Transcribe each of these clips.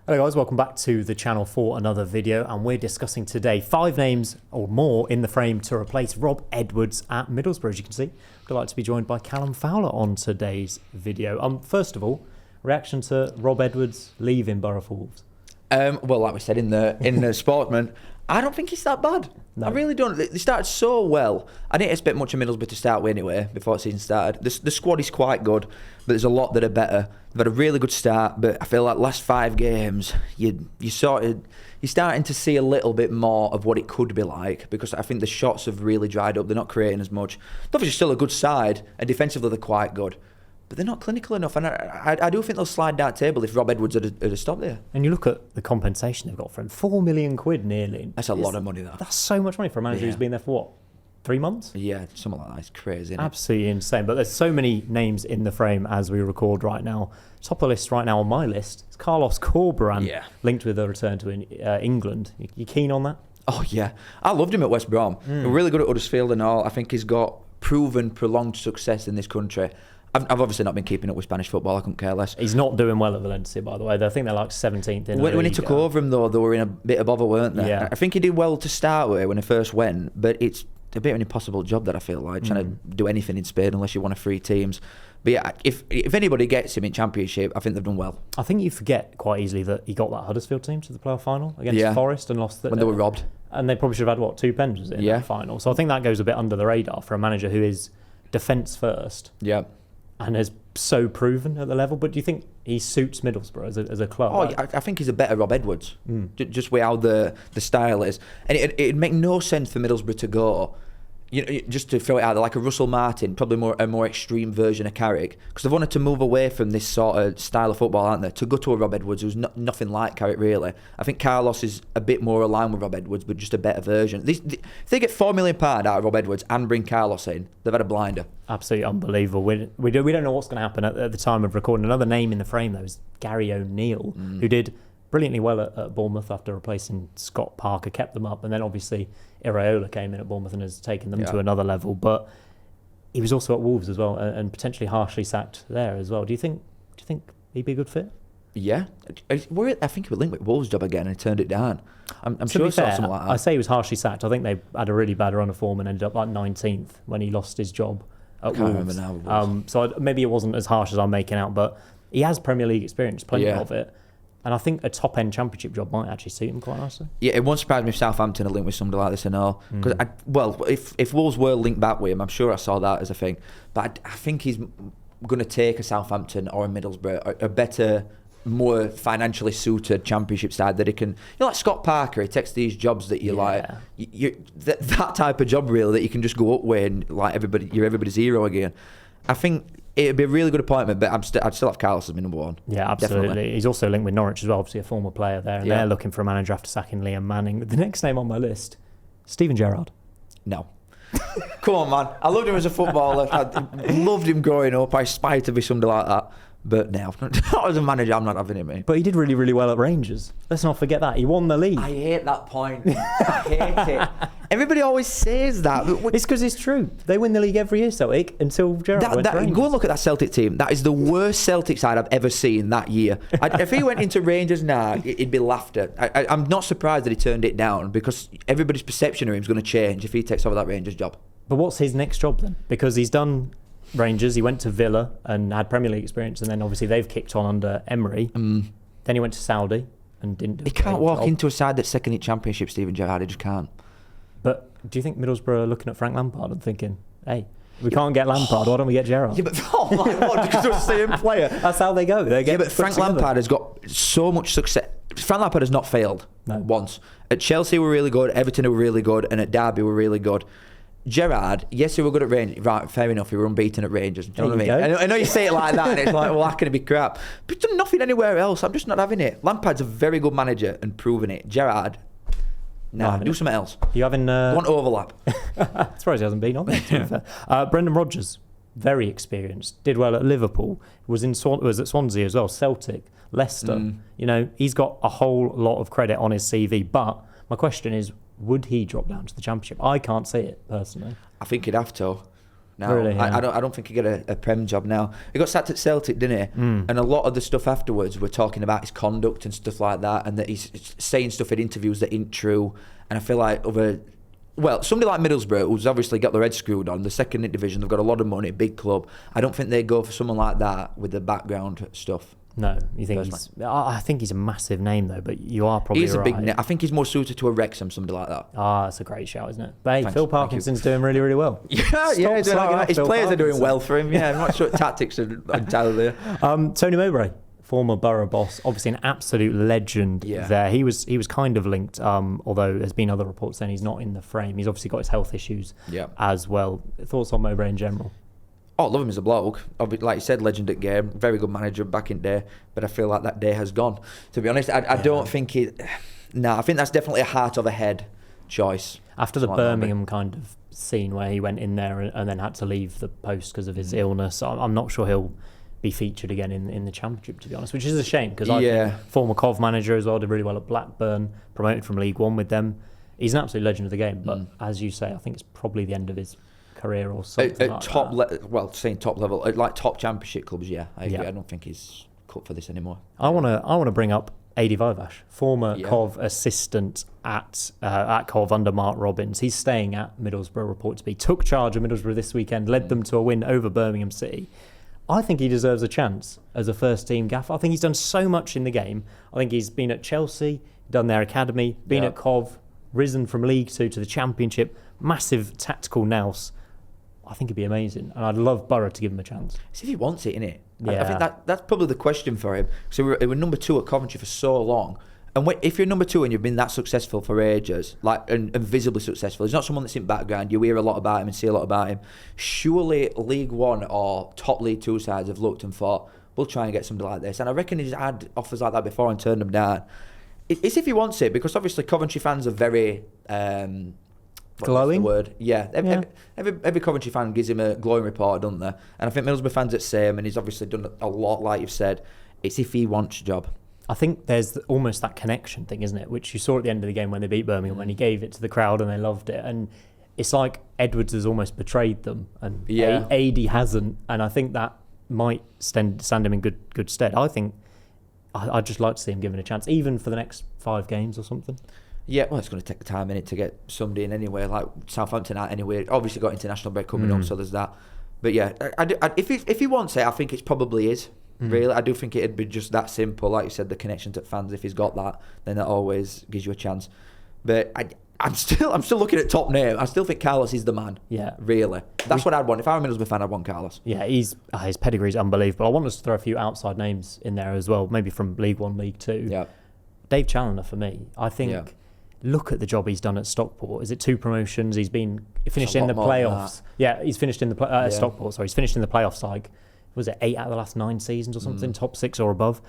Hello guys, welcome back to the channel for another video, and we're discussing today 5 names or more in the frame to replace Rob Edwards at Middlesbrough. As you can see, I'd like to be joined by Callum Fowler on today's video. First of all, reaction to Rob Edwards leaving Borough for Wolves. Well, like we said in the Sportsman, I don't think it's that bad. No. I really don't. They started so well. I didn't expect much of Middlesbrough to start with anyway before the season started. The squad is quite good, but there's a lot that are better. They've had a really good start, but I feel like last 5 games, you're starting to see a little bit more of what it could be like, because I think the shots have really dried up. They're not creating as much. Obviously, still a good side, and defensively they're quite good. But they're not clinical enough, and I do think they'll slide down table if Rob Edwards had stopped there. And you look at the compensation they've got for him, £4 million nearly. That's a lot of money, That's so much money for a manager who's been there for what, 3 months? Yeah, something like that. It's crazy, isn't it? Absolutely insane. But there's so many names in the frame as we record right now. Top of the list right now on my list is Carlos Corberan, linked with a return to England. You keen on that? Oh, yeah. I loved him at West Brom. Really good at Huddersfield and all. I think he's got proven prolonged success in this country. I've obviously not been keeping up with Spanish football. I couldn't care less. He's not doing well at Valencia, by the way. I think they're like 17th in the league. When he took over him, though, they were in a bit of bother, weren't they? Yeah. I think he did well to start with when he first went, but it's a bit of an impossible job, that I feel like, trying to do anything in Spain unless you want to 3 teams. But yeah, if anybody gets him in Championship, I think they've done well. I think you forget quite easily that he got that Huddersfield team to the playoff final against Forest and lost. When they were robbed. And they probably should have had, what, 2 pens in that final. So I think that goes a bit under the radar for a manager who is defence first. Yeah. And has so proven at the level. But do you think he suits Middlesbrough as a club? Oh, I think he's a better Rob Edwards, just with how the style is. And it'd make no sense for Middlesbrough to go, you know, just to throw it out there, like a Russell Martin, probably a more extreme version of Carrick, because they've wanted to move away from this sort of style of football, aren't they? To go to a Rob Edwards who's nothing like Carrick, really. I think Carlos is a bit more aligned with Rob Edwards, but just a better version. If they get £4 million out of Rob Edwards and bring Carlos in, they've had a blinder. Absolutely unbelievable. We don't know what's going to happen at the time of recording. Another name in the frame, though, is Gary O'Neil, who did brilliantly well at Bournemouth after replacing Scott Parker, kept them up, and then obviously Iraola came in at Bournemouth and has taken them to another level. But he was also at Wolves as well, and potentially harshly sacked there as well. Do you think he'd be a good fit? Yeah, I think he was linked with Wolves' job again and he turned it down. I'm sure he saw something like that. I say he was harshly sacked. I think they had a really bad run of form and ended up like 19th when he lost his job at Wolves. I can't remember now. So maybe it wasn't as harsh as I'm making out, but he has Premier League experience, plenty of it. And I think a top-end Championship job might actually suit him quite nicely. Yeah, it won't surprise me if Southampton are linked with somebody like this and all. Because if Wolves were linked back with him, I'm sure I saw that as a thing. But I think he's going to take a Southampton or a Middlesbrough, a better, more financially suited Championship side that he can. You know, like Scott Parker, he takes these jobs that you like. That type of job really that you can just go up with and like you're everybody's hero again. I think it'd be a really good appointment, but I'd still have Carlos as my number 1. Yeah, absolutely. Definitely. He's also linked with Norwich as well, obviously a former player there, and they're looking for a manager after sacking Liam Manning. The next name on my list, Steven Gerrard. No. Come on, man. I loved him as a footballer. I loved him growing up. I aspired to be somebody like that. But now, not as a manager, I'm not having him, mate. But he did really, really well at Rangers. Let's not forget that. He won the league. I hate that point. I hate it. Everybody always says that. It's because it's true. They win the league every year, Celtic, until Gerrard went to Rangers. Go and look at that Celtic team. That is the worst Celtic side I've ever seen that year. If he went into Rangers now, it'd be laughed at. I'm not surprised that he turned it down, because everybody's perception of him is going to change if he takes over that Rangers job. But what's his next job then? Because he's done Rangers, he went to Villa and had Premier League experience, and then obviously they've kicked on under Emery. Then he went to Saudi and didn't do He can't walk into a side that's second in Championship, Steven Gerrard. He just can't. But do you think Middlesbrough are looking at Frank Lampard and thinking, hey, we can't get Lampard, why don't we get Gerrard? Yeah, but oh my God, because they're the same player. That's how they go. But Frank Lampard has got so much success. Frank Lampard has not failed once. At Chelsea were really good, Everton were really good, and at Derby were really good. Gerrard, yes, he were good at Rangers. Right, fair enough, he were unbeaten at Rangers. Do you know what I mean? I know you say it like that, and it's like, well, that can be crap. But he's done nothing anywhere else. I'm just not having it. Lampard's a very good manager and proven it. Gerrard, do something else. You having one overlap? I'm surprised he hasn't been on there, to be fair. Brendan Rodgers, very experienced, did well at Liverpool, was at Swansea as well, Celtic, Leicester. You know, he's got a whole lot of credit on his CV. But my question is, would he drop down to the Championship? I can't see it personally. I think he'd have to. now. Really, yeah. I don't think he get a Prem job now. He got sacked at Celtic, didn't he? And a lot of the stuff afterwards were talking about his conduct and stuff like that, and that he's saying stuff in interviews that ain't true. And I feel like somebody like Middlesbrough, who's obviously got their head screwed on, the second division, they've got a lot of money, big club. I don't think they go for someone like that with the background stuff. No, you think I think he's a massive name though, but you are probably He's a right. big name. I think he's more suited to a Wrexham, somebody like that. That's a great shout, isn't it? But hey, Thanks, Phil Parkinson's doing really, really well. Yeah, his players are doing well for him. Yeah, I'm not sure tactics are entirely there. Tony Mowbray, former Borough boss, obviously an absolute legend there. He was kind of linked, although there's been other reports saying he's not in the frame. He's obviously got his health issues as well. Thoughts on Mowbray in general? Oh, I love him as a bloke. Like you said, legend at game, very good manager back in day. But I feel like that day has gone. To be honest, I don't think it. I think that's definitely a heart of a head choice. After the Birmingham kind of scene where he went in there and then had to leave the post because of his illness, I'm not sure he'll be featured again in the Championship, to be honest, which is a shame because I think former Cov manager as well, did really well at Blackburn, promoted from League One with them. He's an absolute legend of the game, but as you say, I think it's probably the end of his career or something at top saying top level, at like top Championship clubs. I don't think he's cut for this anymore. I want to bring up Adi Vivash, former Cov assistant at Cov under Mark Robbins. He's staying at Middlesbrough, report to be. Took charge of Middlesbrough this weekend, led them to a win over Birmingham City. I think he deserves a chance as a first team gaffer. I think he's done so much in the game. I think he's been at Chelsea, done their academy, been at Cov, risen from League 2 to the Championship, massive tactical nous. I think it'd be amazing, and I'd love Borough to give him a chance. See if he wants it, innit? Yeah. I think that's probably the question for him. So we were number 2 at Coventry for so long, and if you're number 2 and you've been that successful for ages, and visibly successful, he's not someone that's in background. You hear a lot about him and see a lot about him. Surely League 1 or top League 2 sides have looked and thought, we'll try and get somebody like this. And I reckon he's had offers like that before and turned them down. It's if he wants it, because obviously Coventry fans are very... glowing? The word? Yeah. Every Coventry fan gives him a glowing report, don't they? And I think Middlesbrough fans are the same, and he's obviously done a lot, like you've said. It's if he wants a job. I think there's almost that connection thing, isn't it? Which you saw at the end of the game when they beat Birmingham, when he gave it to the crowd and they loved it. And it's like Edwards has almost betrayed them, and AD hasn't. And I think that might stand him in good stead. I think I'd just like to see him given a chance, even for the next 5 games or something. Yeah, well, it's going to take time in it to get somebody in anyway, like Southampton out anyway. Obviously got international break coming up, so there's that. But yeah, if he wants it, I think it probably is. Really, I do think it'd be just that simple. Like you said, the connection to fans. If he's got that, then that always gives you a chance. But I'm still looking at top name. I still think Carlos is the man. Yeah, really. That's what I'd want. If I were a Middlesbrough fan, I'd want Carlos. Yeah, his pedigree's unbelievable. I want us to throw a few outside names in there as well, maybe from League 1, League 2. Yeah, Dave Challoner for me. I think. Yeah. Look at the job he's done at Stockport. Is it 2 promotions? He's finished in the playoffs. Yeah, he's finished in the Stockport. Sorry, he's finished in the playoffs. Like, was it 8 out of the last 9 seasons or something? Top 6 or above.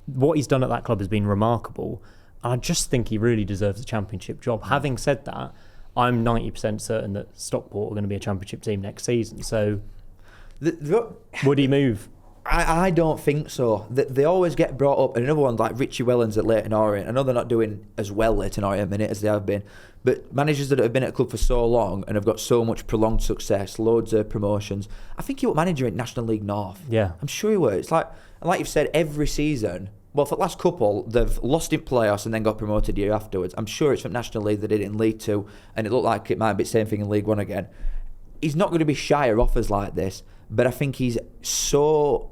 What he's done at that club has been remarkable. I just think he really deserves a Championship job. Having said that, I'm 90% certain that Stockport are going to be a Championship team next season. So, would he move? I don't think so. They always get brought up, and another one like Richie Wellens at Leyton Orient. I know they're not doing as well Leyton Orient at the minute as they have been, but managers that have been at a club for so long and have got so much prolonged success, loads of promotions. I think he was manager in National League North. Yeah, I'm sure he was. It's like you've said, every season. Well, for the last couple, they've lost in playoffs and then got promoted year afterwards. I'm sure it's from National League. They did it in League 2, and it looked like it might be the same thing in League 1 again. He's not going to be shy of offers like this, but I think he's so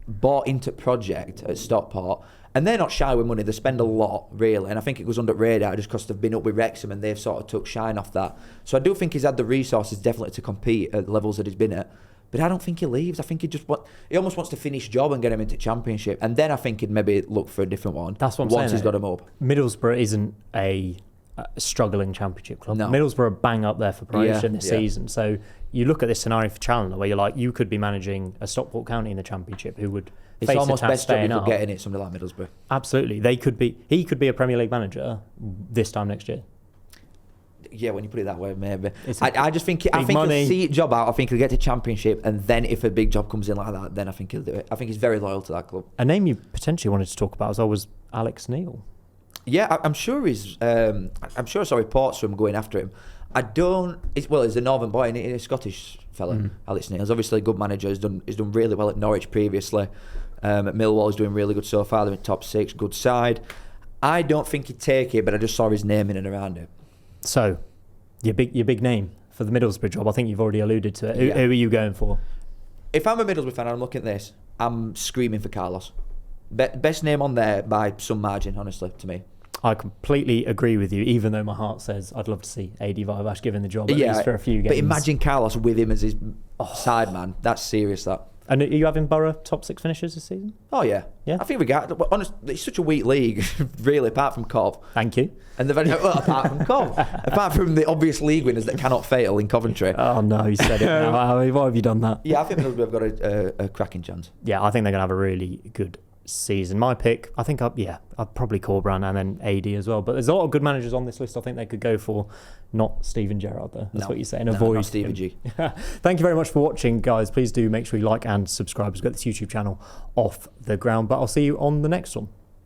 bought into project at Stockport, and they're not shy with money. They spend a lot, really, and I think it goes under the radar just because they've been up with Wrexham and they've sort of took shine off that. So I do think he's had the resources definitely to compete at the levels that he's been at, but I don't think he leaves. I think he almost wants to finish job and get him into Championship, and then I think he'd maybe look for a different one. That's what I'm saying. Once he's got him up. Middlesbrough isn't a struggling Championship club. No. Middlesbrough bang up there for promotion this season. So you look at this scenario for Challoner where you're like, you could be managing a Stockport County in the Championship who would face a almost best job you could get in it, something like Middlesbrough. Absolutely. He could be a Premier League manager this time next year. Yeah, when you put it that way, maybe. I just think he'll see it job out. I think he'll get to Championship, and then if a big job comes in like that, then I think he'll do it. I think he's very loyal to that club. A name you potentially wanted to talk about as well was Alex Neil. Yeah, I'm sure I saw reports from going after him. He's a Northern boy, and he's a Scottish fella, Alex Neil's obviously a good manager. He's done really well at Norwich previously. At Millwall, he's doing really good so far. They're in top 6, good side. I don't think he'd take it, but I just saw his name in and around it. So, your big name for the Middlesbrough job. I think you've already alluded to it. Who are you going for? If I'm a Middlesbrough fan and I'm looking at this, I'm screaming for Carlos. Best name on there by some margin, honestly, to me. I completely agree with you, even though my heart says I'd love to see AD Vivash given the job at least for a few games. But imagine Carlos with him as his side man. That's serious, that. And are you having Borough top 6 finishes this season? Oh, yeah. I think honestly, it's such a weak league, really, apart from Cov. Thank you. And apart from Cov. Apart from the obvious league winners that cannot fail in Coventry. Oh, no, you said it now. Why have you done that? Yeah, I think Middlesbrough have got a cracking chance. Yeah, I think they're going to have a really good season. My pick, I think, I'd probably Corberan and then AD as well. But there's a lot of good managers on this list I think they could go for. Not Steven Gerrard, though. That's what you're saying. Avoid not Stevie G. Thank you very much for watching, guys. Please do make sure you like and subscribe. We've got this YouTube channel Off the Ground. But I'll see you on the next one.